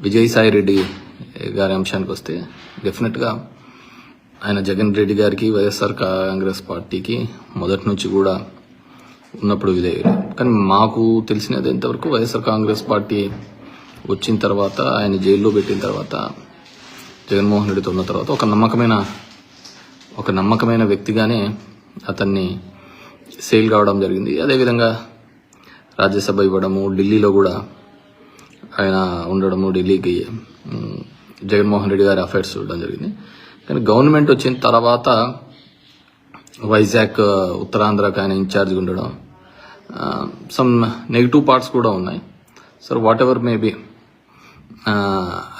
విజయసాయి రెడ్డి గారి అంశానికి వస్తే డెఫినెట్గా ఆయన జగన్ రెడ్డి గారికి వైఎస్ఆర్ కాంగ్రెస్ పార్టీకి మొదటి నుంచి కూడా ఉన్నప్పుడు విధేయులు. కానీ మాకు తెలిసినది ఎంతవరకు వైఎస్ఆర్ కాంగ్రెస్ పార్టీ వచ్చిన తర్వాత, ఆయన జైల్లో పెట్టిన తర్వాత, జగన్మోహన్ రెడ్డితో ఉన్న తర్వాత ఒక నమ్మకమైన వ్యక్తిగానే అతన్ని సేల్ కావడం జరిగింది. అదేవిధంగా రాజ్యసభ ఇవ్వడము, ఢిల్లీలో కూడా ఆయన ఉండడము, ఢిల్లీకి జగన్మోహన్ రెడ్డి గారి అఫైర్స్ చూడడం జరిగింది. కానీ గవర్నమెంట్ వచ్చిన తర్వాత వైజాగ్, ఉత్తరాంధ్రకి ఆయన ఇన్ఛార్జ్గా ఉండడం, సమ్ నెగిటివ్ పార్ట్స్ కూడా ఉన్నాయి. సార్ వాట్ ఎవర్ మేబీ,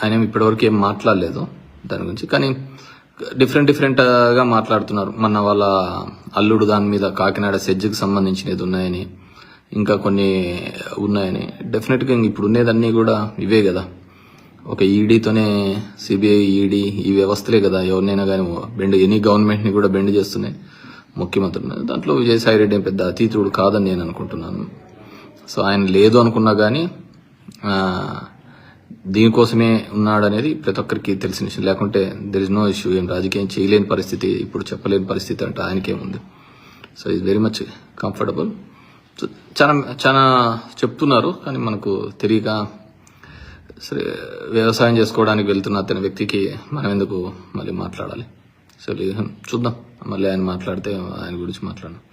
ఆయన ఇప్పటివరకు ఏం మాట్లాడలేదు దాని గురించి. కానీ డిఫరెంట్గా మాట్లాడుతున్నారు. మన వాళ్ళ అల్లుడు దాని మీద కాకినాడ సెజ్కి సంబంధించినది ఉన్నాయని, ఇంకా కొన్ని ఉన్నాయని. డెఫినెట్గా ఇప్పుడు ఉండేదన్నీ కూడా ఇవే కదా, ఒక ఈడీతోనే సిబిఐ, ఈడీ ఈ వ్యవస్థలే కదా ఎవరినైనా కానీ ఎనీ గవర్నమెంట్ని కూడా బెండ్ చేస్తున్నాయి ముఖ్యమంత్రి. దాంట్లో విజయసాయి రెడ్డి పెద్ద అతీతుడు కాదని నేను అనుకుంటున్నాను. సో ఆయన లేదు అనుకున్నా కానీ దీనికోసమే ఉన్నాడనేది ప్రతి ఒక్కరికి తెలిసిన విషయం. లేకుంటే దెర్ ఇస్ నో ఇష్యూ. ఏం రాజకీయం చేయలేని పరిస్థితి, ఇప్పుడు చెప్పలేని పరిస్థితి అంటే ఆయనకేముంది. So is very much comfortable. So చాలా చెప్తున్నారు, కానీ మనకు తెలియక సరే వ్యవసాయం చేసుకోవడానికి వెళ్తున్న అతని వ్యక్తికి మనం ఎందుకు మళ్ళీ మాట్లాడాలి. సరే చూద్దాం, మళ్ళీ ఆయన మాట్లాడితే ఆయన గురించి మాట్లాడదాం.